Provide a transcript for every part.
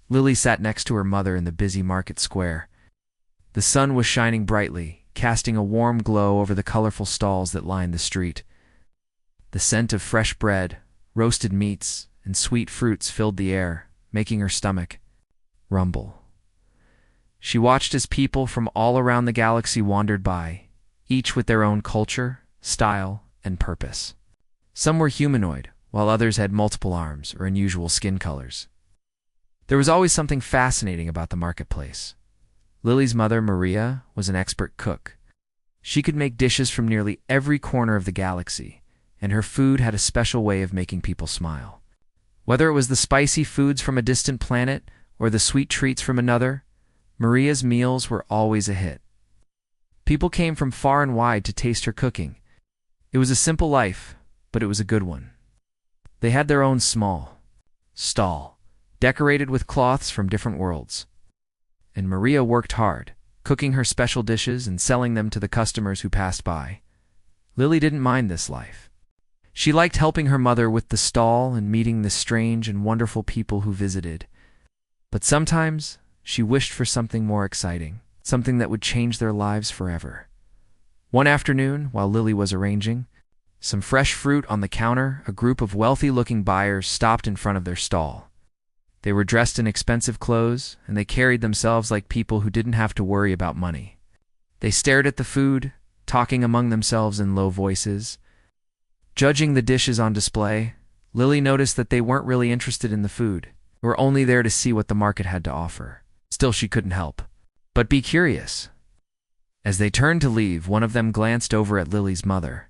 Lily sat next to her mother in the busy market square. The sun was shining brightly, casting a warm glow over the colorful stalls that lined the street. The scent of fresh bread, roasted meats, and sweet fruits filled the air, making her stomach rumble. She watched as people from all around the galaxy wandered by, each with their own culture, style, and purpose. Some were humanoid, while others had multiple arms or unusual skin colors. There was always something fascinating about the marketplace. Lily's mother, Maria, was an expert cook. She could make dishes from nearly every corner of the galaxy, and her food had a special way of making people smile. Whether it was the spicy foods from a distant planet or the sweet treats from another, Maria's meals were always a hit. People came from far and wide to taste her cooking. It was a simple life, but it was a good one. They had their own small stall, decorated with cloths from different worlds. And Maria worked hard, cooking her special dishes and selling them to the customers who passed by. Lily didn't mind this life. She liked helping her mother with the stall and meeting the strange and wonderful people who visited. But sometimes she wished for something more exciting, something that would change their lives forever. One afternoon, while Lily was arranging some fresh fruit on the counter, a group of wealthy-looking buyers stopped in front of their stall. They were dressed in expensive clothes, and they carried themselves like people who didn't have to worry about money. They stared at the food, talking among themselves in low voices. Judging the dishes on display, Lily noticed that they weren't really interested in the food. They were only there to see what the market had to offer. Still, she couldn't help but be curious. As they turned to leave, one of them glanced over at Lily's mother.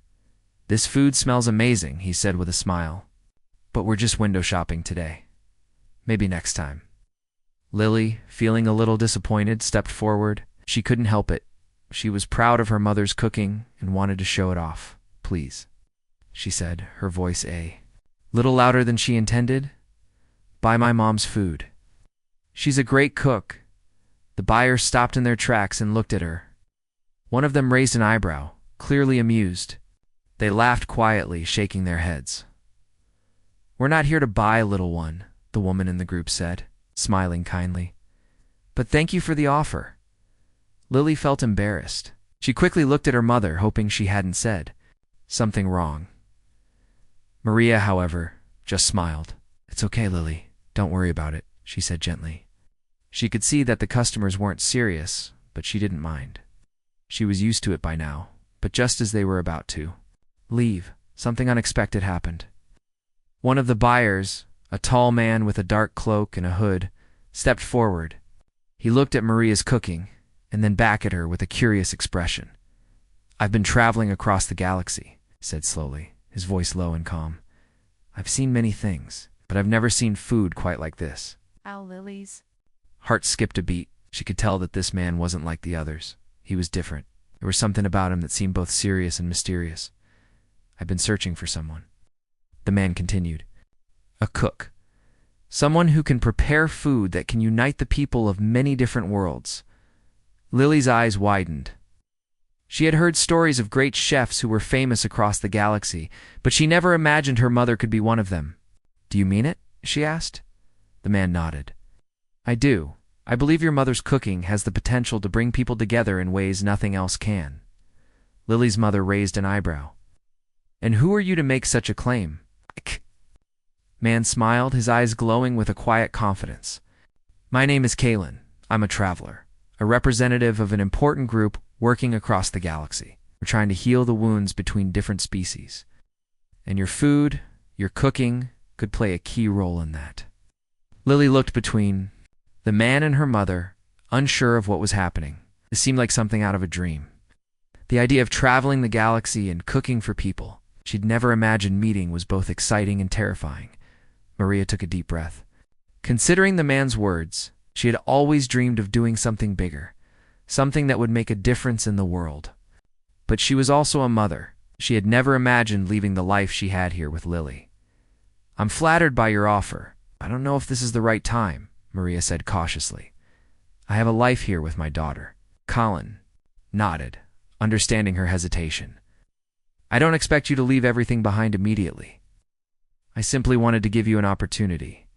"This food smells amazing," he said with a smile. "But we're just window shopping today. Maybe next time." Lily, feeling a little disappointed, stepped forward. She couldn't help it. She was proud of her mother's cooking and wanted to show it off. "Please," she said, her voice a little louder than she intended. "Buy my mom's food. She's a great cook." The buyers stopped in their tracks and looked at her. One of them raised an eyebrow, clearly amused. They laughed quietly, shaking their heads. "We're not here to buy, little one," the woman in the group said, smiling kindly. "But thank you for the offer." Lily felt embarrassed. She quickly looked at her mother, hoping she hadn't said something wrong. Maria, however, just smiled. "It's okay, Lily. Don't worry about it," she said gently. She could see that the customers weren't serious, but she didn't mind. She was used to it by now, but just as they were about to leave, something unexpected happened. One of the buyers, a tall man with a dark cloak and a hood, stepped forward. He looked at Maria's cooking, and then back at her with a curious expression. "I've been traveling across the galaxy," he said slowly, his voice low and calm. "I've seen many things, but I've never seen food quite like this." Ow, Lily's heart skipped a beat. She could tell that this man wasn't like the others. He was different. There was something about him that seemed both serious and mysterious. "I've been searching for someone," the man continued. "A cook. Someone who can prepare food that can unite the people of many different worlds." Lily's eyes widened. She had heard stories of great chefs who were famous across the galaxy, but she never imagined her mother could be one of them. "Do you mean it?" she asked. The man nodded. "I do. I believe your mother's cooking has the potential to bring people together in ways nothing else can." Lily's mother raised an eyebrow. "And who are you to make such a claim?" Man smiled, his eyes glowing with a quiet confidence. "My name is Kalen. I'm a traveler, a representative of an important group working across the galaxy. We're trying to heal the wounds between different species. And your food, your cooking, could play a key role in that." Lily looked between the man and her mother, unsure of what was happening. It seemed like something out of a dream. The idea of traveling the galaxy and cooking for people she'd never imagined meeting was both exciting and terrifying. Maria took a deep breath. Considering the man's words, she had always dreamed of doing something bigger, something that would make a difference in the world. But she was also a mother. She had never imagined leaving the life she had here with Lily. "I'm flattered by your offer. I don't know if this is the right time," Maria said cautiously. "I have a life here with my daughter." Colin nodded, understanding her hesitation. "I don't expect you to leave everything behind immediately. I simply wanted to give you an opportunity.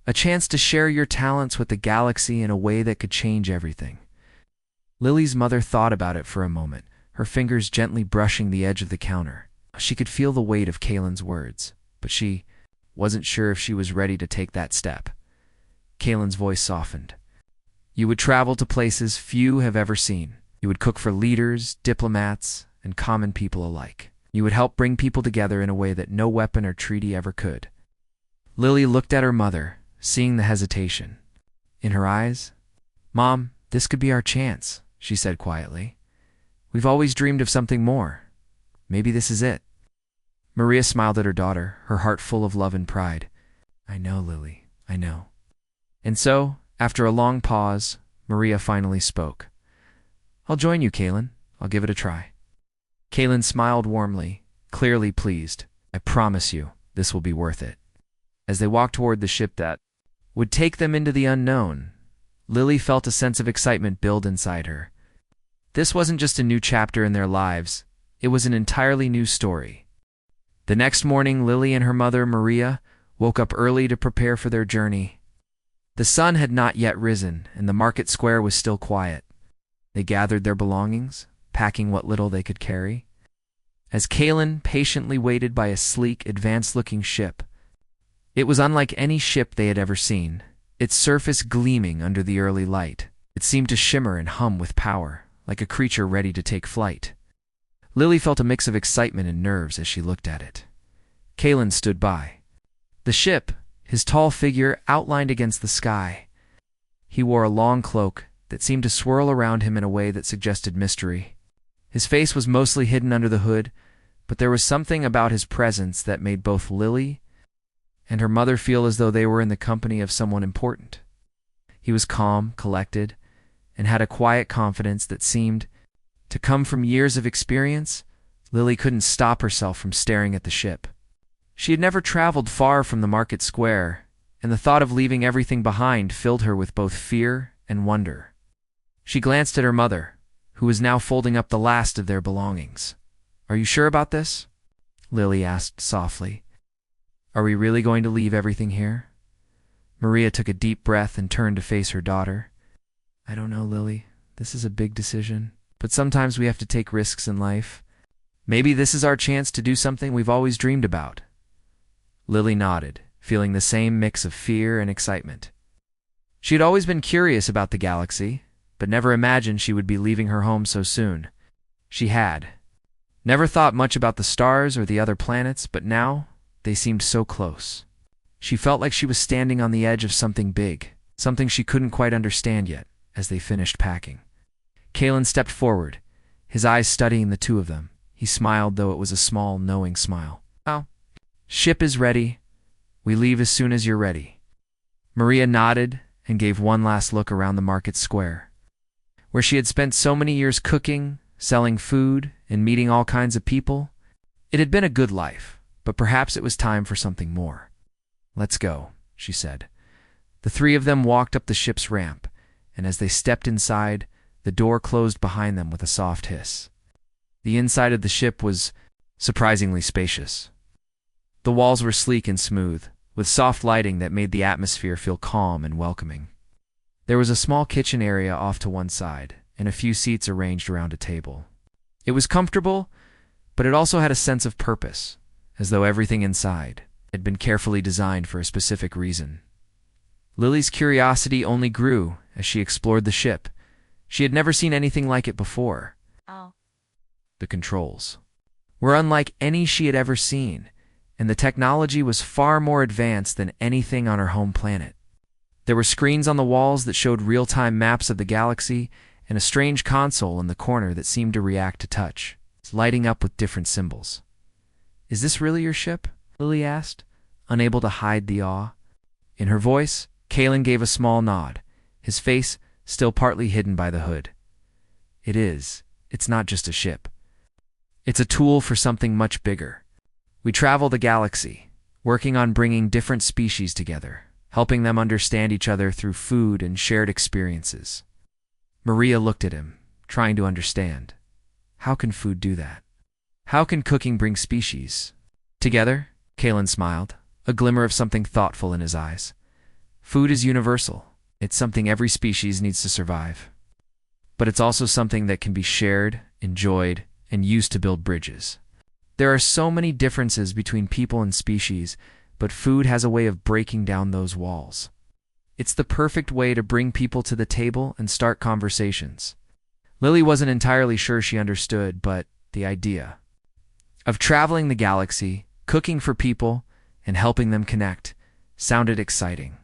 A chance to share your talents with the galaxy in a way that could change everything. Lily's mother thought about it for a moment, her fingers gently brushing the edge of the counter. She could feel the weight of Kaylin's words, but she wasn't sure if she was ready to take that step. Kaylin's voice softened. You would travel to places few have ever seen. You would cook for leaders, diplomats, and common people alike. You would help bring people together in a way that no weapon or treaty ever could. Lily looked at her mother, seeing the hesitation in her eyes. Mom, this could be our chance, she said quietly. We've always dreamed of something more. Maybe this is it. Maria smiled at her daughter, her heart full of love and pride. I know, Lily, I know. And so, after a long pause, Maria finally spoke. I'll join you, Kaylin. I'll give it a try. Kaylin smiled warmly, clearly pleased. I promise you, this will be worth it. As they walked toward the ship that would take them into the unknown, Lily felt a sense of excitement build inside her. This wasn't just a new chapter in their lives, it was an entirely new story. The next morning, Lily and her mother, Maria, woke up early to prepare for their journey. The sun had not yet risen, and the market square was still quiet. They gathered their belongings, packing what little they could carry. As Kaylin patiently waited by a sleek, advanced-looking ship, it was unlike any ship they had ever seen, its surface gleaming under the early light. It seemed to shimmer and hum with power, like a creature ready to take flight. Lily felt a mix of excitement and nerves as she looked at it. Kaylin stood by. The ship, his tall figure outlined against the sky. He wore a long cloak that seemed to swirl around him in a way that suggested mystery. His face was mostly hidden under the hood, but there was something about his presence that made both Lily and her mother feel as though they were in the company of someone important. He was calm, collected, and had a quiet confidence that seemed to come from years of experience. Lily couldn't stop herself from staring at the ship. She had never traveled far from the market square, and the thought of leaving everything behind filled her with both fear and wonder. She glanced at her mother, who was now folding up the last of their belongings. Are you sure about this? Lily asked softly. Are we really going to leave everything here? Maria took a deep breath and turned to face her daughter. I don't know, Lily. This is a big decision, but sometimes we have to take risks in life. Maybe this is our chance to do something we've always dreamed about. Lily nodded, feeling the same mix of fear and excitement. She had always been curious about the galaxy, but never imagined she would be leaving her home so soon. She had never thought much about the stars or the other planets, but now they seemed so close. She felt like she was standing on the edge of something big, something she couldn't quite understand yet, as they finished packing. Kaylin stepped forward, his eyes studying the two of them. He smiled, though it was a small, knowing smile. Oh, ship is ready. We leave as soon as you're ready. Maria nodded and gave one last look around the market square, where she had spent so many years cooking, selling food, and meeting all kinds of people. It had been a good life, but perhaps it was time for something more. Let's go, she said. The three of them walked up the ship's ramp, and as they stepped inside, the door closed behind them with a soft hiss. The inside of the ship was surprisingly spacious. The walls were sleek and smooth, with soft lighting that made the atmosphere feel calm and welcoming. There was a small kitchen area off to one side, and a few seats arranged around a table. It was comfortable, but it also had a sense of purpose, as though everything inside had been carefully designed for a specific reason. Lily's curiosity only grew as she explored the ship. She had never seen anything like it before. The controls were unlike any she had ever seen, and the technology was far more advanced than anything on her home planet. There were screens on the walls that showed real-time maps of the galaxy, and a strange console in the corner that seemed to react to touch, lighting up with different symbols. Is this really your ship? Lily asked, unable to hide the awe. In her voice, Kaylin gave a small nod, his face still partly hidden by the hood. It is. It's not just a ship. It's a tool for something much bigger. We travel the galaxy, working on bringing different species together, helping them understand each other through food and shared experiences. Maria looked at him, trying to understand. How can food do that? How can cooking bring species together? Kaylin smiled, a glimmer of something thoughtful in his eyes. Food is universal. It's something every species needs to survive. But it's also something that can be shared, enjoyed, and used to build bridges. There are so many differences between people and species, but food has a way of breaking down those walls. It's the perfect way to bring people to the table and start conversations. Lily wasn't entirely sure she understood, but the idea of traveling the galaxy, cooking for people, and helping them connect sounded exciting.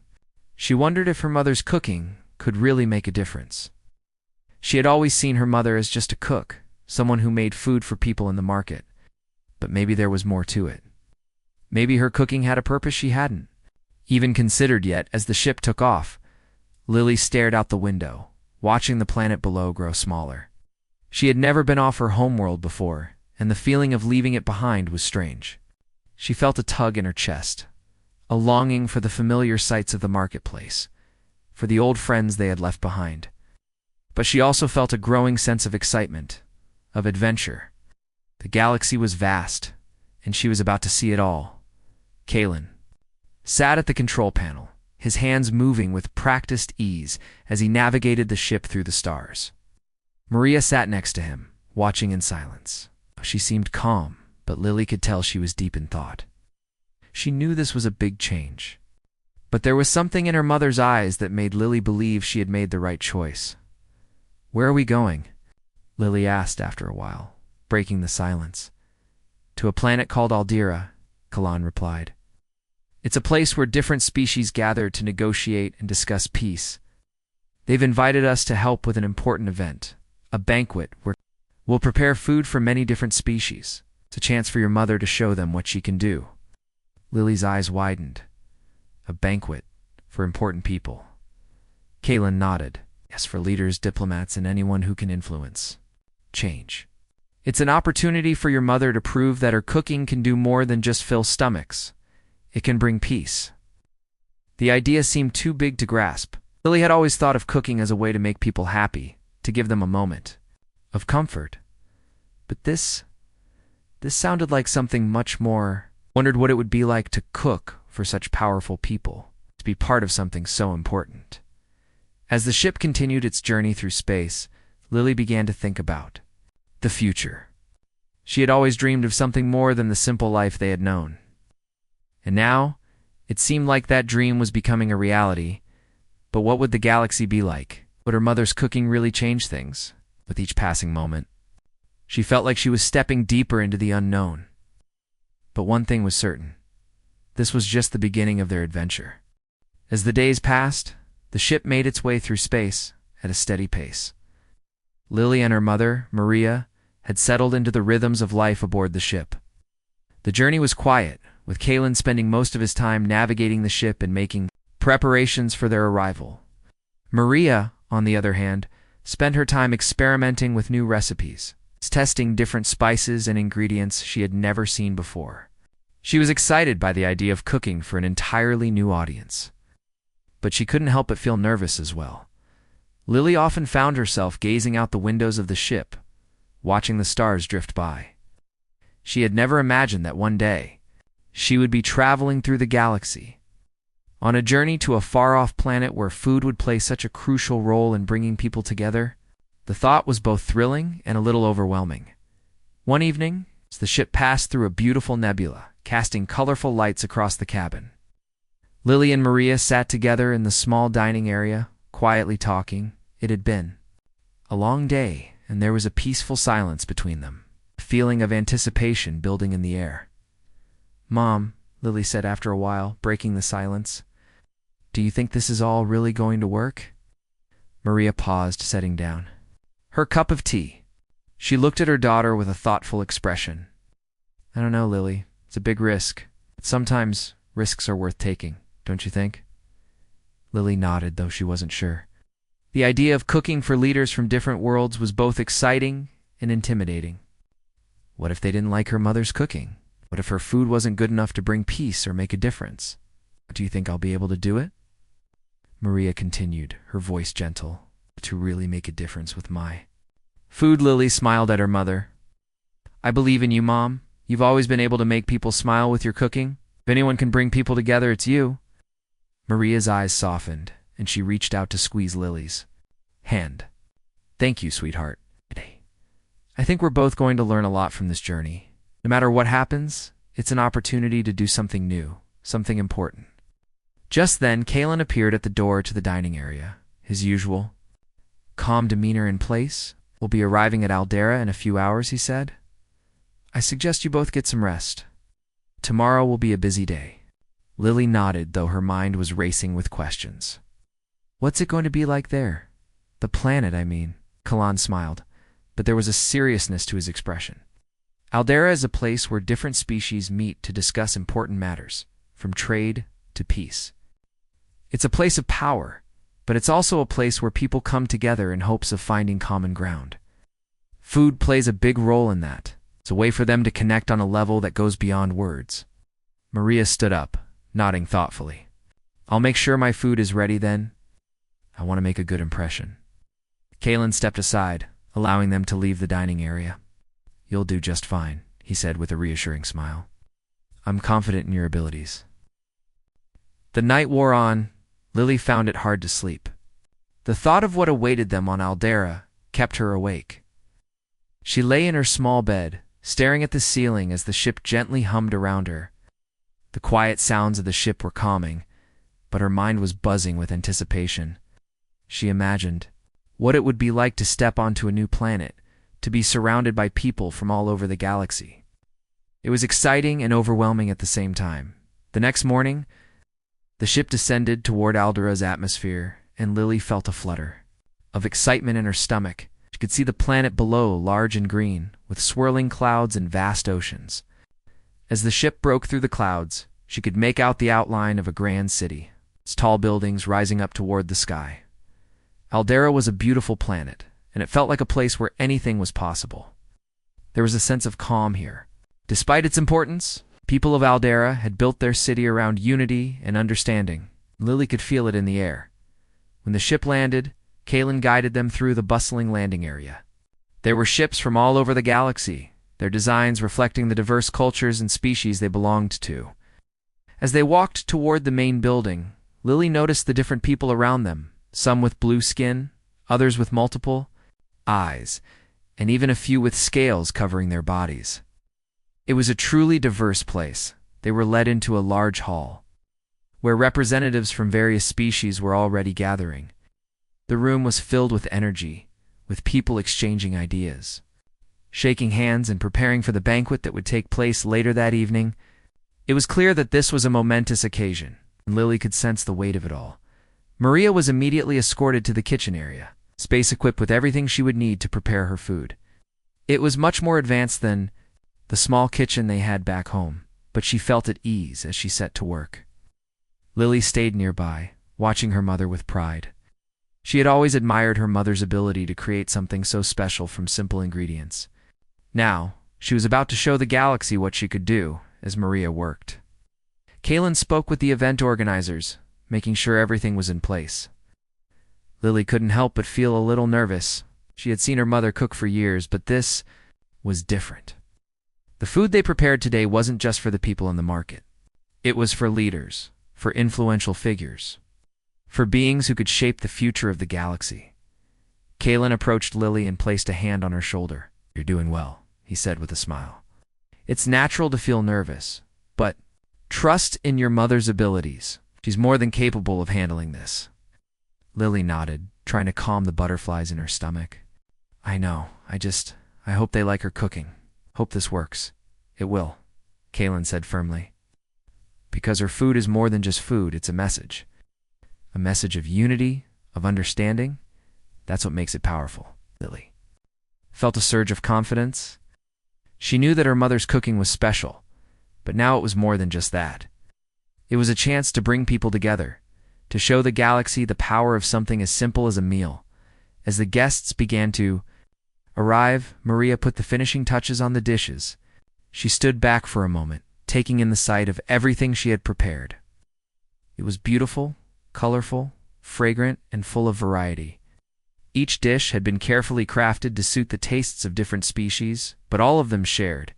She wondered if her mother's cooking could really make a difference. She had always seen her mother as just a cook, someone who made food for people in the market. But maybe there was more to it. Maybe her cooking had a purpose she hadn't even considered yet. As the ship took off, Lily stared out the window, watching the planet below grow smaller. She had never been off her homeworld before, and the feeling of leaving it behind was strange. She felt a tug in her chest, a longing for the familiar sights of the marketplace, for the old friends they had left behind. But she also felt a growing sense of excitement, of adventure. The galaxy was vast, and she was about to see it all. Kalen sat at the control panel, his hands moving with practiced ease as he navigated the ship through the stars. Maria sat next to him, watching in silence. She seemed calm, but Lily could tell she was deep in thought. She knew this was a big change. But there was something in her mother's eyes that made Lily believe she had made the right choice. "Where are we going?" Lily asked after a while, breaking the silence. "To a planet called Aldera," Kalan replied. "It's a place where different species gather to negotiate and discuss peace. They've invited us to help with an important event, a banquet where we'll prepare food for many different species. It's a chance for your mother to show them what she can do." Lily's eyes widened. A banquet for important people. Kalen nodded. Yes, for leaders, diplomats, and anyone who can influence change. "It's an opportunity for your mother to prove that her cooking can do more than just fill stomachs. It can bring peace." The idea seemed too big to grasp. Lily had always thought of cooking as a way to make people happy, to give them a moment of comfort. But this sounded like something much more. Wondered what it would be like to cook for such powerful people, to be part of something so important. As the ship continued its journey through space, Lily began to think about the future. She had always dreamed of something more than the simple life they had known. And now, it seemed like that dream was becoming a reality. But what would the galaxy be like? Would her mother's cooking really change things? With each passing moment, she felt like she was stepping deeper into the unknown. But one thing was certain. This was just the beginning of their adventure. As the days passed, the ship made its way through space at a steady pace. Lily and her mother, Maria, had settled into the rhythms of life aboard the ship. The journey was quiet, with Kalen spending most of his time navigating the ship and making preparations for their arrival. Maria, on the other hand, spent her time experimenting with new recipes, testing different spices and ingredients she had never seen before. She was excited by the idea of cooking for an entirely new audience. But she couldn't help but feel nervous as well. Lily often found herself gazing out the windows of the ship, watching the stars drift by. She had never imagined that one day she would be traveling through the galaxy, on a journey to a far-off planet where food would play such a crucial role in bringing people together. The thought was both thrilling and a little overwhelming. One evening, as the ship passed through a beautiful nebula, casting colorful lights across the cabin, Lily and Maria sat together in the small dining area, quietly talking. It had been a long day, and there was a peaceful silence between them, a feeling of anticipation building in the air. "Mom," Lily said after a while, breaking the silence, "do you think this is all really going to work?" Maria paused, setting down her cup of tea. She looked at her daughter with a thoughtful expression. "I don't know, Lily. It's a big risk. But sometimes risks are worth taking, don't you think?" Lily nodded, though she wasn't sure. The idea of cooking for leaders from different worlds was both exciting and intimidating. What if they didn't like her mother's cooking? What if her food wasn't good enough to bring peace or make a difference? "Do you think I'll be able to do it?" Maria continued, her voice gentle. "To really make a difference with my food?" Lily smiled at her mother. "I believe in you, Mom. You've always been able to make people smile with your cooking. If anyone can bring people together, it's you." Maria's eyes softened, and she reached out to squeeze Lily's hand. "Thank you, sweetheart. I think we're both going to learn a lot from this journey. No matter what happens, it's an opportunity to do something new, something important." Just then, Kalen appeared at the door to the dining area, his usual calm demeanor in place. "We'll be arriving at Aldera in a few hours," he said. "I suggest you both get some rest. Tomorrow will be a busy day." Lily nodded, though her mind was racing with questions. "What's it going to be like there? The planet, I mean." Kalan smiled, but there was a seriousness to his expression. "Aldera is a place where different species meet to discuss important matters, from trade to peace. It's a place of power, but it's also a place where people come together in hopes of finding common ground. Food plays a big role in that. It's a way for them to connect on a level that goes beyond words." Maria stood up, nodding thoughtfully. "I'll make sure my food is ready then. I want to make a good impression." Kalen stepped aside, allowing them to leave the dining area. "You'll do just fine," he said with a reassuring smile. "I'm confident in your abilities." The night wore on. Lily found it hard to sleep. The thought of what awaited them on Aldera kept her awake. She lay in her small bed, staring at the ceiling as the ship gently hummed around her. The quiet sounds of the ship were calming, but her mind was buzzing with anticipation. She imagined what it would be like to step onto a new planet, to be surrounded by people from all over the galaxy. It was exciting and overwhelming at the same time. The next morning, the ship descended toward Aldera's atmosphere, and Lily felt a flutter of excitement in her stomach. She could see the planet below, large and green, with swirling clouds and vast oceans. As the ship broke through the clouds, she could make out the outline of a grand city, its tall buildings rising up toward the sky. Aldera was a beautiful planet, and it felt like a place where anything was possible. There was a sense of calm here. Despite its importance, people of Aldera had built their city around unity and understanding. Lily could feel it in the air. When the ship landed, Kalen guided them through the bustling landing area. There were ships from all over the galaxy, their designs reflecting the diverse cultures and species they belonged to. As they walked toward the main building, Lily noticed the different people around them, some with blue skin, others with multiple eyes, and even a few with scales covering their bodies. It was a truly diverse place. They were led into a large hall, where representatives from various species were already gathering. The room was filled with energy, with people exchanging ideas, shaking hands and preparing for the banquet that would take place later that evening. It was clear that this was a momentous occasion, and Lily could sense the weight of it all. Maria was immediately escorted to the kitchen area, space equipped with everything she would need to prepare her food. It was much more advanced than the small kitchen they had back home, but she felt at ease as she set to work. Lily stayed nearby, watching her mother with pride. She had always admired her mother's ability to create something so special from simple ingredients. Now, she was about to show the galaxy what she could do as Maria worked. Kalen spoke with the event organizers, making sure everything was in place. Lily couldn't help but feel a little nervous. She had seen her mother cook for years, but this was different. The food they prepared today wasn't just for the people in the market. It was for leaders, for influential figures, for beings who could shape the future of the galaxy. Kalen approached Lily and placed a hand on her shoulder. "You're doing well," he said with a smile. "It's natural to feel nervous, but trust in your mother's abilities. She's more than capable of handling this." Lily nodded, trying to calm the butterflies in her stomach. "I know. I hope they like her cooking. Hope this works." "It will," Kalen said firmly. "Because her food is more than just food, it's a message. A message of unity, of understanding. That's what makes it powerful." Lily felt a surge of confidence. She knew that her mother's cooking was special, but now it was more than just that. It was a chance to bring people together, to show the galaxy the power of something as simple as a meal. As the guests began to arrive, Maria put the finishing touches on the dishes. She stood back for a moment, taking in the sight of everything she had prepared. It was beautiful, colorful, fragrant, and full of variety. Each dish had been carefully crafted to suit the tastes of different species, but all of them shared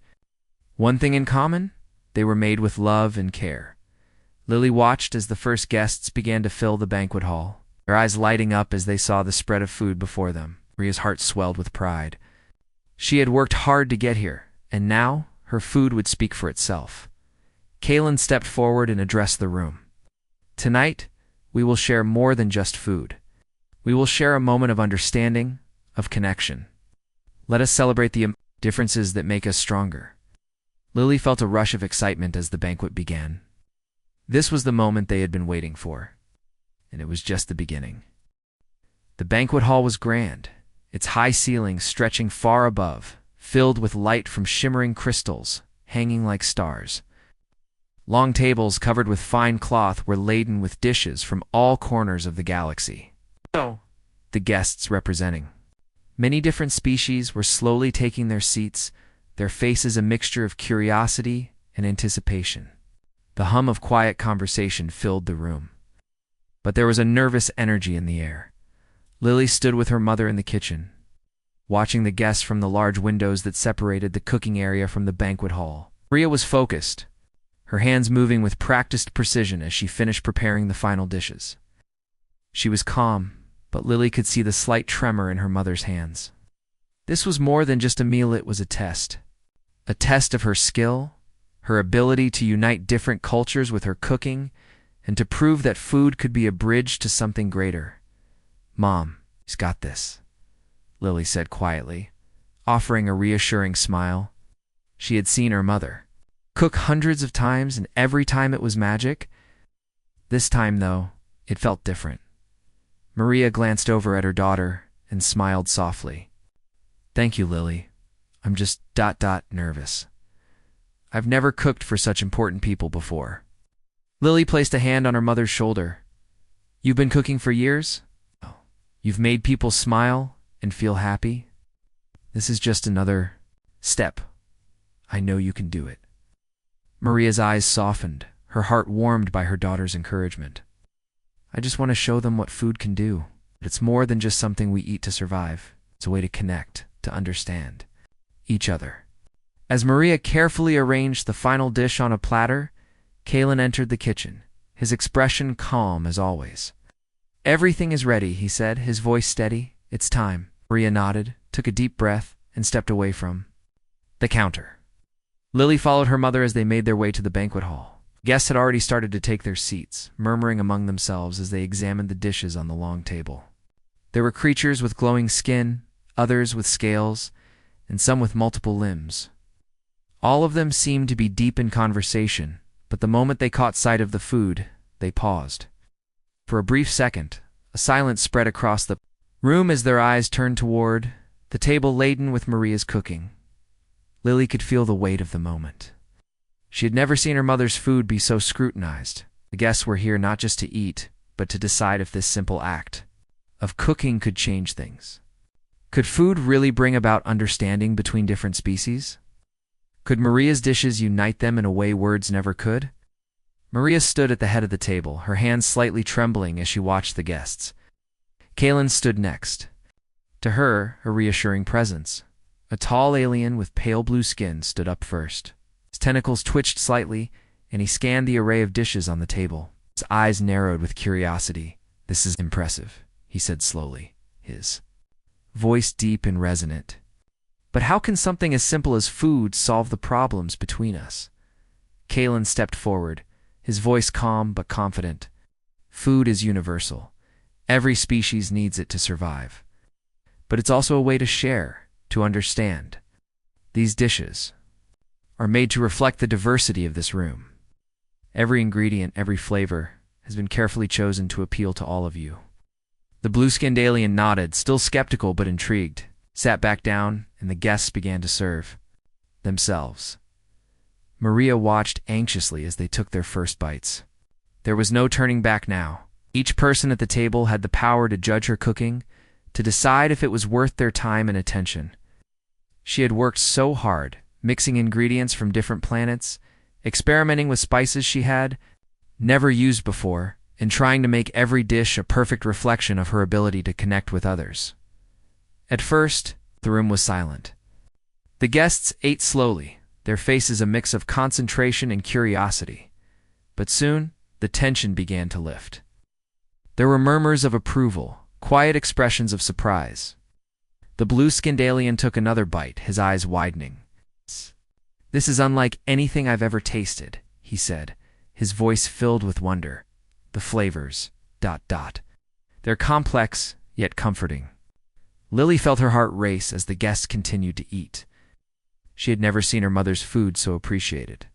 one thing in common: they were made with love and care. Lily watched as the first guests began to fill the banquet hall, their eyes lighting up as they saw the spread of food before them. Maria's heart swelled with pride. She had worked hard to get here, and now her food would speak for itself. Kaylin stepped forward and addressed the room. Tonight, we will share more than just food. We will share a moment of understanding, of connection. Let us celebrate the differences that make us stronger. Lily felt a rush of excitement as the banquet began. This was the moment they had been waiting for, and it was just the beginning. The banquet hall was grand, its high ceilings stretching far above, filled with light from shimmering crystals, hanging like stars. Long tables covered with fine cloth were laden with dishes from all corners of the galaxy. The guests representing many different species were slowly taking their seats, their faces a mixture of curiosity and anticipation. The hum of quiet conversation filled the room. But there was a nervous energy in the air. Lily stood with her mother in the kitchen, watching the guests from the large windows that separated the cooking area from the banquet hall. Maria was focused, her hands moving with practiced precision as she finished preparing the final dishes. She was calm, but Lily could see the slight tremor in her mother's hands. This was more than just a meal, it was a test of her skill, her ability to unite different cultures with her cooking, and to prove that food could be a bridge to something greater. "Mom, he's got this," Lily said quietly, offering a reassuring smile. She had seen her mother cook hundreds of times, and every time it was magic. This time, though, it felt different. Maria glanced over at her daughter and smiled softly. "Thank you, Lily. I'm just nervous. I've never cooked for such important people before." Lily placed a hand on her mother's shoulder. "You've been cooking for years? You've made people smile and feel happy? This is just another step. I know you can do it." Maria's eyes softened, her heart warmed by her daughter's encouragement. "I just want to show them what food can do. It's more than just something we eat to survive. It's a way to connect, to understand each other." As Maria carefully arranged the final dish on a platter, Kaylin entered the kitchen, his expression calm as always. "Everything is ready," he said, his voice steady. "It's time." Maria nodded, took a deep breath, and stepped away from the counter. Lily followed her mother as they made their way to the banquet hall. Guests had already started to take their seats, murmuring among themselves as they examined the dishes on the long table. There were creatures with glowing skin, others with scales, and some with multiple limbs. All of them seemed to be deep in conversation, but the moment they caught sight of the food, they paused. For a brief second, a silence spread across the room as their eyes turned toward the table laden with Maria's cooking. Lily could feel the weight of the moment. She had never seen her mother's food be so scrutinized. The guests were here not just to eat, but to decide if this simple act of cooking could change things. Could food really bring about understanding between different species? Could Maria's dishes unite them in a way words never could? Maria stood at the head of the table, her hands slightly trembling as she watched the guests. Kaylin stood next. To her, a reassuring presence. A tall alien with pale blue skin stood up first. His tentacles twitched slightly, and he scanned the array of dishes on the table. His eyes narrowed with curiosity. "This is impressive," he said slowly, his voice deep and resonant. "But how can something as simple as food solve the problems between us?" Kaylin stepped forward, his voice calm but confident. "Food is universal. Every species needs it to survive. But it's also a way to share, to understand. These dishes are made to reflect the diversity of this room. Every ingredient, every flavor, has been carefully chosen to appeal to all of you." The blue-skinned alien nodded, still skeptical but intrigued, sat back down, and the guests began to serve themselves. Maria watched anxiously as they took their first bites. There was no turning back now. Each person at the table had the power to judge her cooking, to decide if it was worth their time and attention. She had worked so hard, mixing ingredients from different planets, experimenting with spices she had never used before, and trying to make every dish a perfect reflection of her ability to connect with others. At first, the room was silent. The guests ate slowly, their faces a mix of concentration and curiosity. But soon, the tension began to lift. There were murmurs of approval, quiet expressions of surprise. The blue-skinned alien took another bite, his eyes widening. "This is unlike anything I've ever tasted," he said, his voice filled with wonder. "The flavors, ... They're complex, yet comforting." Lily felt her heart race as the guests continued to eat. She had never seen her mother's food so appreciated.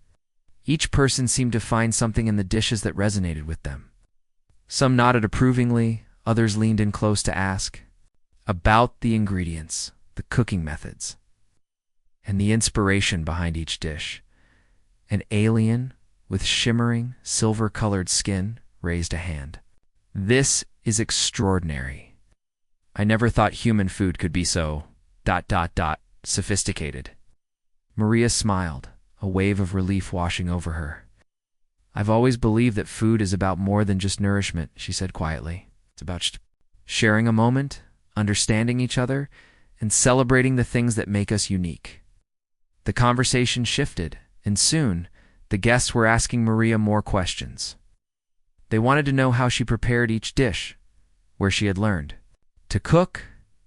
Each person seemed to find something in the dishes that resonated with them. Some nodded approvingly, others leaned in close to ask about the ingredients, the cooking methods, and the inspiration behind each dish. An alien with shimmering, silver-colored skin raised a hand. "This is extraordinary. I never thought human food could be so ... sophisticated." Maria smiled, a wave of relief washing over her. "I've always believed that food is about more than just nourishment," she said quietly. "It's about sharing a moment, understanding each other, and celebrating the things that make us unique." The conversation shifted, and soon, the guests were asking Maria more questions. They wanted to know how she prepared each dish, where she had learned to cook,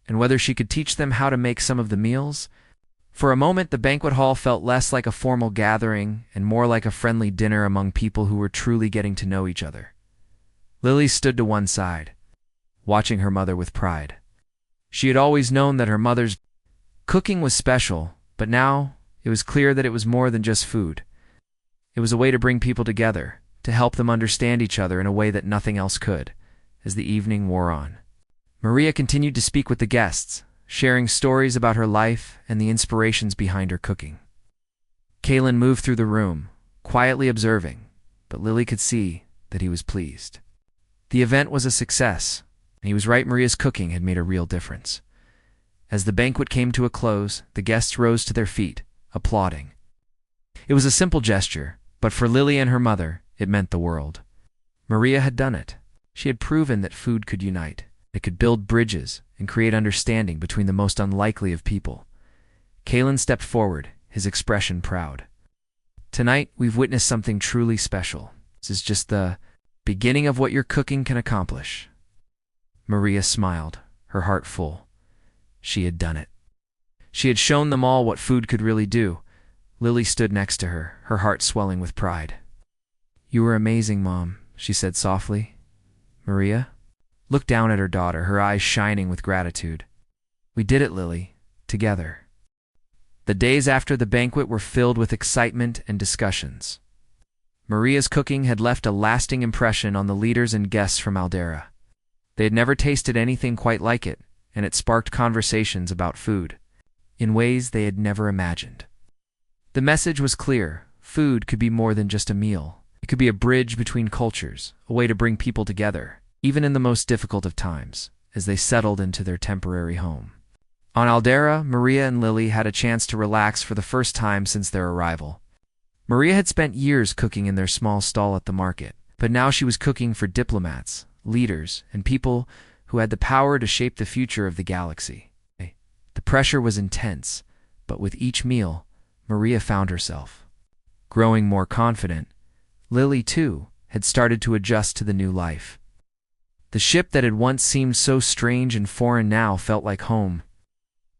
and whether she could teach them how to make some of the meals. For a moment, the banquet hall felt less like a formal gathering and more like a friendly dinner among people who were truly getting to know each other. Lily stood to one side, watching her mother with pride. She had always known that her mother's cooking was special, but now it was clear that it was more than just food. It was a way to bring people together, to help them understand each other in a way that nothing else could. As the evening wore on, Maria continued to speak with the guests, sharing stories about her life and the inspirations behind her cooking. Kalen moved through the room, quietly observing, but Lily could see that he was pleased. The event was a success, and he was right. Maria's cooking had made a real difference. As the banquet came to a close, the guests rose to their feet, applauding. It was a simple gesture, but for Lily and her mother, it meant the world. Maria had done it. She had proven that food could unite. It could build bridges and create understanding between the most unlikely of people. Kalen stepped forward, his expression proud. "Tonight, we've witnessed something truly special. This is just the beginning of what your cooking can accomplish." Maria smiled, her heart full. She had done it. She had shown them all what food could really do. Lily stood next to her, her heart swelling with pride. "You were amazing, Mom," she said softly. Maria looked down at her daughter, her eyes shining with gratitude. "We did it, Lily, together." The days after the banquet were filled with excitement and discussions. Maria's cooking had left a lasting impression on the leaders and guests from Aldera. They had never tasted anything quite like it, and it sparked conversations about food in ways they had never imagined. The message was clear: food could be more than just a meal. It could be a bridge between cultures, a way to bring people together, even in the most difficult of times, as they settled into their temporary home. On Aldera, Maria and Lily had a chance to relax for the first time since their arrival. Maria had spent years cooking in their small stall at the market, but now she was cooking for diplomats, leaders, and people who had the power to shape the future of the galaxy. The pressure was intense, but with each meal, Maria found herself growing more confident. Lily, too, had started to adjust to the new life. The ship that had once seemed so strange and foreign now felt like home.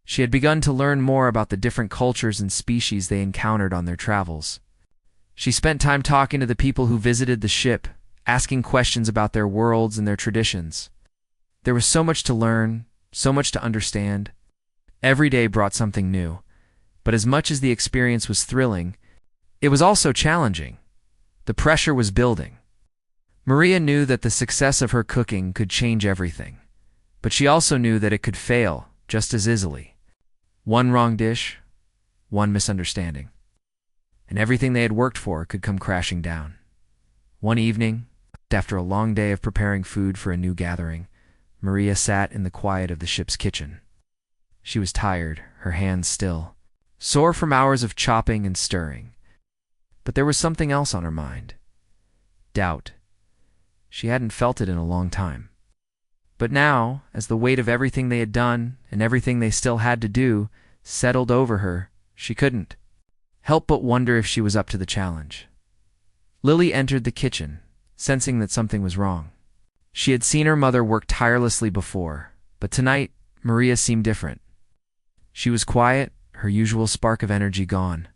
She had begun to learn more about the different cultures and species they encountered on their travels. She spent time talking to the people who visited the ship, asking questions about their worlds and their traditions. There was so much to learn, so much to understand. Every day brought something new, but as much as the experience was thrilling, it was also challenging. The pressure was building. Maria knew that the success of her cooking could change everything, but she also knew that it could fail just as easily. One wrong dish, one misunderstanding, and everything they had worked for could come crashing down. One evening, after a long day of preparing food for a new gathering, Maria sat in the quiet of the ship's kitchen. She was tired, her hands still, sore from hours of chopping and stirring. But there was something else on her mind. Doubt. She hadn't felt it in a long time. But now, as the weight of everything they had done and everything they still had to do settled over her, she couldn't help but wonder if she was up to the challenge. Lily entered the kitchen, sensing that something was wrong. She had seen her mother work tirelessly before, but tonight, Maria seemed different. She was quiet, her usual spark of energy gone.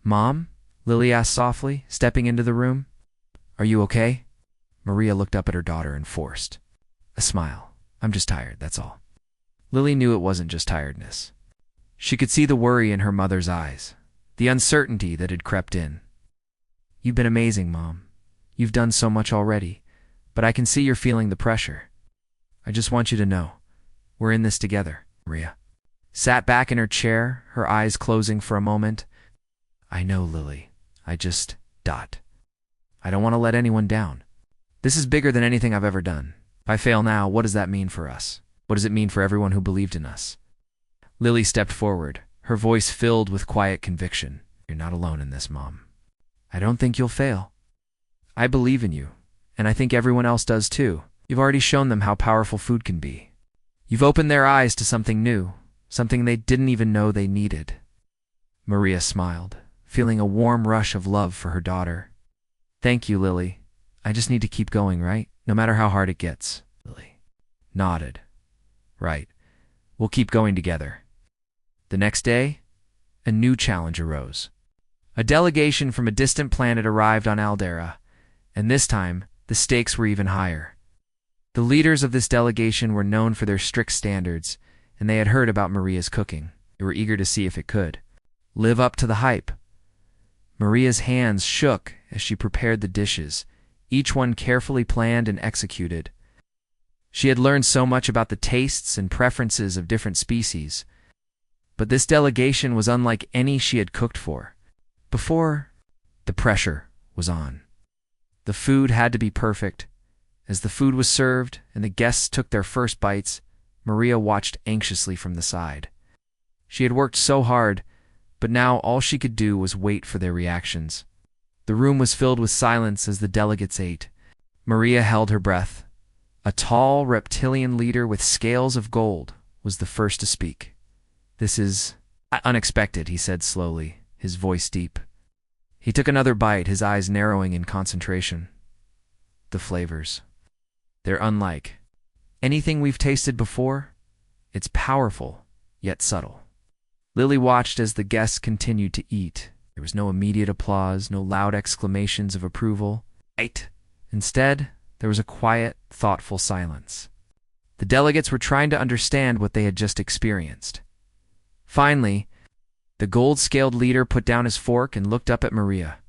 "Mom?" Lily asked softly, stepping into the room. "Are you okay?" Maria looked up at her daughter and forced a smile. "I'm just tired, that's all." Lily knew it wasn't just tiredness. She could see the worry in her mother's eyes, the uncertainty that had crept in. "You've been amazing, Mom. You've done so much already, but I can see you're feeling the pressure. I just want you to know, we're in this together." Maria sat back in her chair, her eyes closing for a moment. "I know, Lily. I just... I don't want to let anyone down. This is bigger than anything I've ever done. If I fail now, what does that mean for us? What does it mean for everyone who believed in us?" Lily stepped forward, her voice filled with quiet conviction. "You're not alone in this, Mom. I don't think you'll fail. I believe in you, and I think everyone else does too. You've already shown them how powerful food can be. You've opened their eyes to something new, something they didn't even know they needed." Maria smiled, feeling a warm rush of love for her daughter. "Thank you, Lily. I just need to keep going, right? No matter how hard it gets." Lily nodded. "Right. We'll keep going together." The next day, a new challenge arose. A delegation from a distant planet arrived on Aldera, and this time, the stakes were even higher. The leaders of this delegation were known for their strict standards, and they had heard about Maria's cooking. They were eager to see if it could live up to the hype. Maria's hands shook as she prepared the dishes, each one carefully planned and executed. She had learned so much about the tastes and preferences of different species, but this delegation was unlike any she had cooked for. Before, the pressure was on. The food had to be perfect. As the food was served and the guests took their first bites, Maria watched anxiously from the side. She had worked so hard, but now all she could do was wait for their reactions. The room was filled with silence as the delegates ate. Maria held her breath. A tall reptilian leader with scales of gold was the first to speak. "This is unexpected," he said slowly, his voice deep. He took another bite, his eyes narrowing in concentration. "The flavors. They're unlike anything we've tasted before. It's powerful, yet subtle." Lily watched as the guests continued to eat. There was no immediate applause, no loud exclamations of approval. Instead, there was a quiet, thoughtful silence. The delegates were trying to understand what they had just experienced. Finally, the gold-scaled leader put down his fork and looked up at Maria.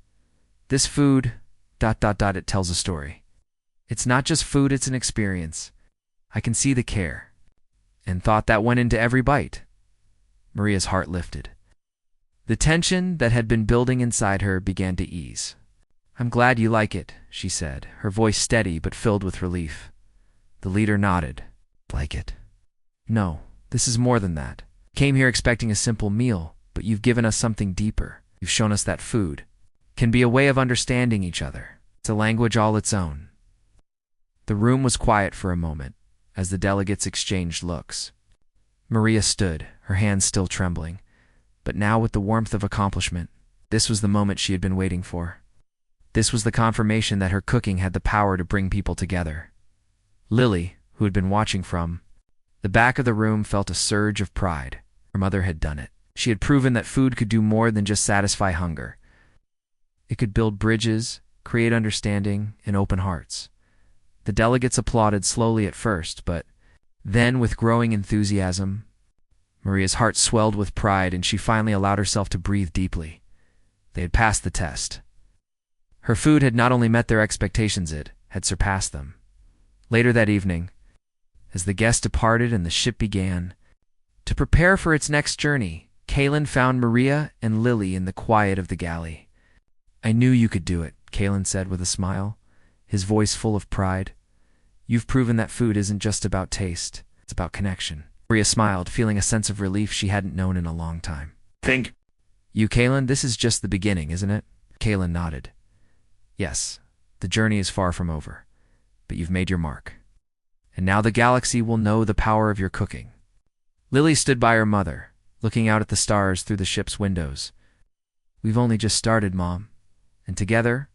"This food... it tells a story. It's not just food, it's an experience. I can see the care and thought that went into every bite." Maria's heart lifted. The tension that had been building inside her began to ease. "I'm glad you like it," she said, her voice steady but filled with relief. The leader nodded. "Like it? No, this is more than that. Came here expecting a simple meal, but you've given us something deeper. You've shown us that food can be a way of understanding each other. It's a language all its own." The room was quiet for a moment as the delegates exchanged looks. Maria stood, her hands still trembling, but now with the warmth of accomplishment. This was the moment she had been waiting for. This was the confirmation that her cooking had the power to bring people together. Lily, who had been watching from the back of the room, felt a surge of pride. Her mother had done it. She had proven that food could do more than just satisfy hunger. It could build bridges, create understanding, and open hearts. The delegates applauded slowly at first, but then, with growing enthusiasm, Maria's heart swelled with pride and she finally allowed herself to breathe deeply. They had passed the test. Her food had not only met their expectations, it had surpassed them. Later that evening, as the guests departed and the ship began to prepare for its next journey, Kalen found Maria and Lily in the quiet of the galley. "I knew you could do it," Kalen said with a smile, his voice full of pride. "You've proven that food isn't just about taste, it's about connection." Maria smiled, feeling a sense of relief she hadn't known in a long time. "Thank you, Kalen. This is just the beginning, isn't it?" Kalen nodded. "Yes, the journey is far from over, but you've made your mark. And now the galaxy will know the power of your cooking." Lily stood by her mother, looking out at the stars through the ship's windows. "We've only just started, Mom, and together,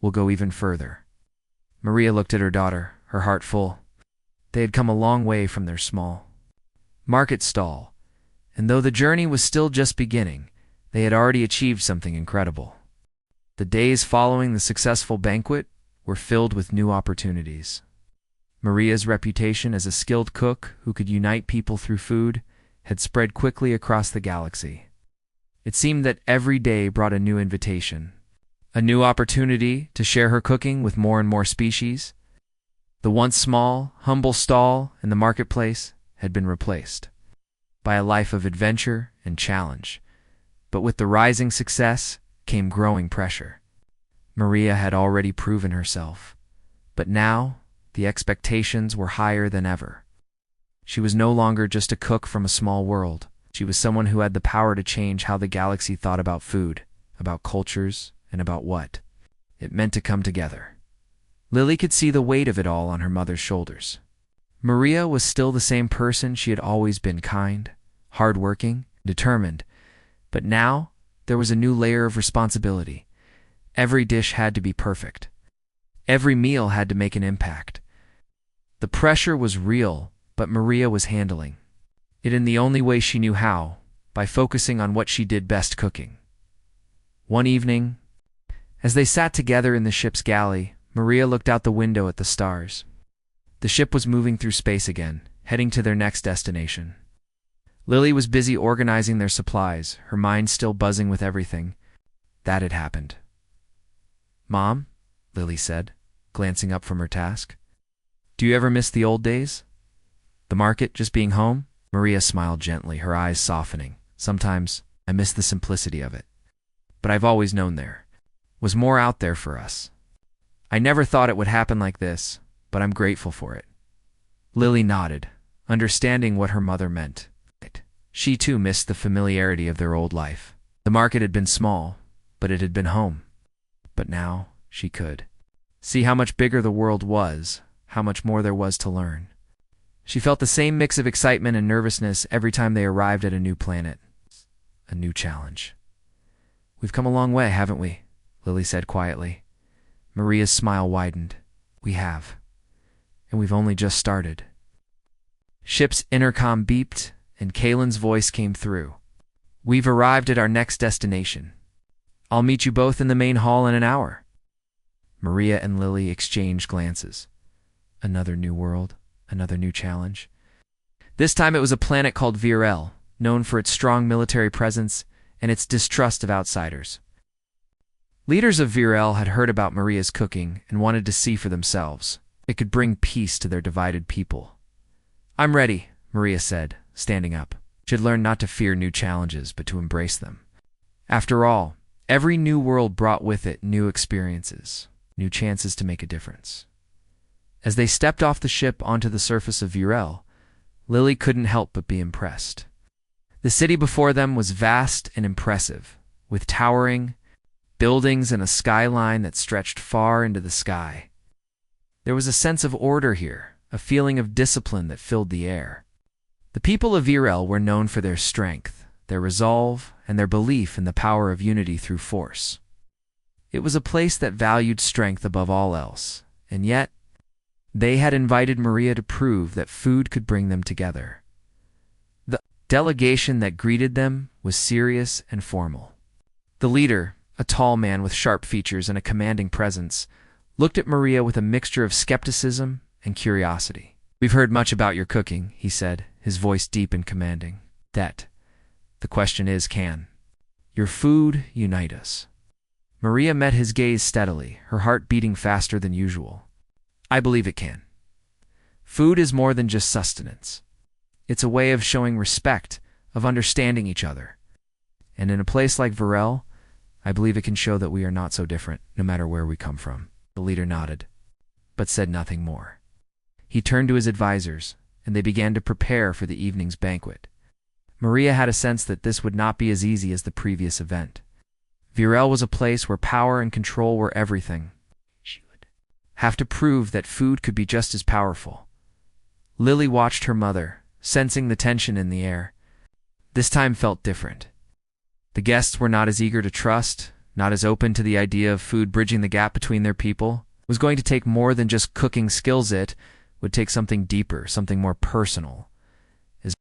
we'll go even further." Maria looked at her daughter, her heart full. They had come a long way from their small market stall, and though the journey was still just beginning, they had already achieved something incredible. The days following the successful banquet were filled with new opportunities. Maria's reputation as a skilled cook who could unite people through food had spread quickly across the galaxy. It seemed that every day brought a new invitation, a new opportunity to share her cooking with more and more species. The once small, humble stall in the marketplace had been replaced by a life of adventure and challenge. But with the rising success came growing pressure. Maria had already proven herself, but now the expectations were higher than ever. She was no longer just a cook from a small world. She was someone who had the power to change how the galaxy thought about food, about cultures, and about what it meant to come together. Lily could see the weight of it all on her mother's shoulders. Maria was still the same person she had always been: kind, hardworking, determined. But now there was a new layer of responsibility. Every dish had to be perfect. Every meal had to make an impact. The pressure was real, but Maria was handling it in the only way she knew how, by focusing on what she did best: cooking. One evening, as they sat together in the ship's galley, Maria looked out the window at the stars. The ship was moving through space again, heading to their next destination. Lily was busy organizing their supplies, her mind still buzzing with everything that had happened. "Mom," Lily said, glancing up from her task, "do you ever miss the old days? The market, just being home?" Maria smiled gently, her eyes softening. "Sometimes I miss the simplicity of it. But I've always known there was more out there for us. I never thought it would happen like this, but I'm grateful for it." Lily nodded, understanding what her mother meant. She too missed the familiarity of their old life. The market had been small, but it had been home. But now she could see how much bigger the world was, how much more there was to learn. She felt the same mix of excitement and nervousness every time they arrived at a new planet, a new challenge. "We've come a long way, haven't we?" Lily said quietly. Maria's smile widened. "We have. And we've only just started." Ship's intercom beeped, and Kaylin's voice came through. "We've arrived at our next destination. I'll meet you both in the main hall in an hour." Maria and Lily exchanged glances. Another new world, another new challenge. This time it was a planet called Virel, known for its strong military presence and its distrust of outsiders. Leaders of Virel had heard about Maria's cooking and wanted to see for themselves. It could bring peace to their divided people. "I'm ready," Maria said, standing up. She had learned not to fear new challenges, but to embrace them. After all, every new world brought with it new experiences, new chances to make a difference. As they stepped off the ship onto the surface of Virel, Lily couldn't help but be impressed. The city before them was vast and impressive, with towering buildings and a skyline that stretched far into the sky. There was a sense of order here, a feeling of discipline that filled the air. The people of Virel were known for their strength, their resolve, and their belief in the power of unity through force. It was a place that valued strength above all else, and yet they had invited Maria to prove that food could bring them together. The delegation that greeted them was serious and formal. The leader, a tall man with sharp features and a commanding presence, looked at Maria with a mixture of skepticism and curiosity. "We've heard much about your cooking," he said, his voice deep and commanding. "That, the question is, can your food unite us?" Maria met his gaze steadily, her heart beating faster than usual. "I believe it can. Food is more than just sustenance. It's a way of showing respect, of understanding each other. And in a place like Virel, I believe it can show that we are not so different, no matter where we come from." The leader nodded, but said nothing more. He turned to his advisors, and they began to prepare for the evening's banquet. Maria had a sense that this would not be as easy as the previous event. Virel was a place where power and control were everything. She would have to prove that food could be just as powerful. Lily watched her mother, sensing the tension in the air. This time felt different. The guests were not as eager to trust, not as open to the idea of food bridging the gap between their people. was going to take more than just cooking skills. It would take something deeper, something more personal. As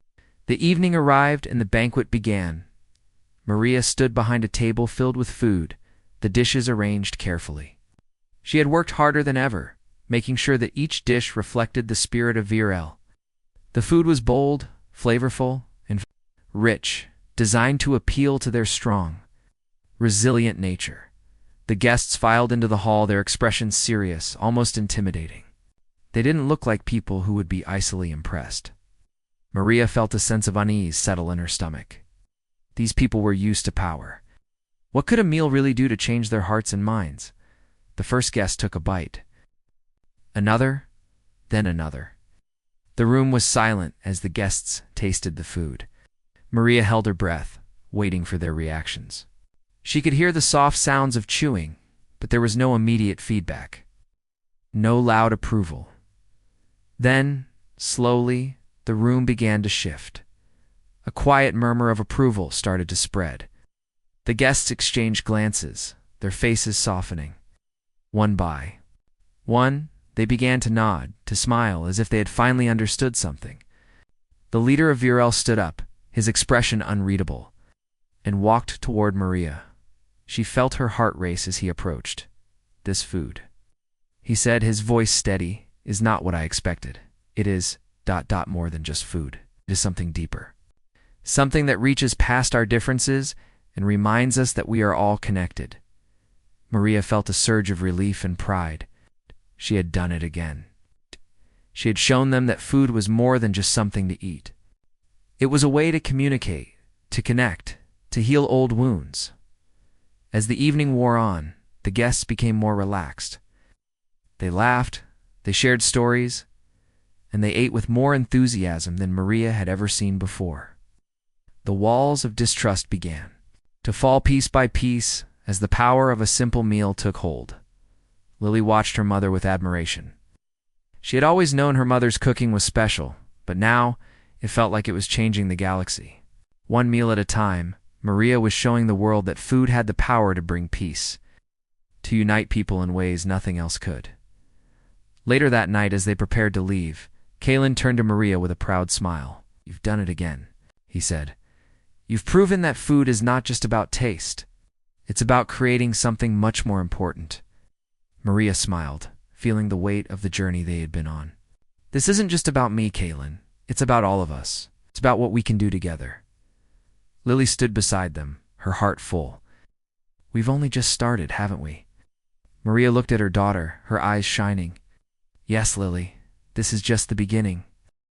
the evening arrived and the banquet began, Maria stood behind a table filled with food, the dishes arranged carefully. She had worked harder than ever, making sure that each dish reflected the spirit of VRL. The food was bold, flavorful, and rich, designed to appeal to their strong, resilient nature. The guests filed into the hall, their expressions serious, almost intimidating. They didn't look like people who would be easily impressed. Maria felt a sense of unease settle in her stomach. These people were used to power. What could a meal really do to change their hearts and minds? The first guest took a bite. Another, then another. The room was silent as the guests tasted the food. Maria held her breath, waiting for their reactions. She could hear the soft sounds of chewing, but there was no immediate feedback. No loud approval. Then, slowly, the room began to shift. A quiet murmur of approval started to spread. The guests exchanged glances, their faces softening. One by one, they began to nod, to smile, as if they had finally understood something. The leader of VRL stood up, his expression unreadable, and walked toward Maria. She felt her heart race as he approached. "This food," he said, his voice steady, "is not what I expected. It is ... more than just food. It is something deeper. Something that reaches past our differences and reminds us that we are all connected." Maria felt a surge of relief and pride. She had done it again. She had shown them that food was more than just something to eat. It was a way to communicate, to connect, to heal old wounds. As the evening wore on, the guests became more relaxed. They laughed, they shared stories, and they ate with more enthusiasm than Maria had ever seen before. The walls of distrust began to fall piece by piece as the power of a simple meal took hold. Lily watched her mother with admiration. She had always known her mother's cooking was special, but now it felt like it was changing the galaxy. One meal at a time, Maria was showing the world that food had the power to bring peace, to unite people in ways nothing else could. Later that night, as they prepared to leave, Kalen turned to Maria with a proud smile. "You've done it again," he said. "You've proven that food is not just about taste. It's about creating something much more important." Maria smiled, feeling the weight of the journey they had been on. "This isn't just about me, Kalen. It's about all of us. It's about what we can do together." Lily stood beside them, her heart full. "We've only just started, haven't we?" Maria looked at her daughter, her eyes shining. "Yes, Lily, this is just the beginning."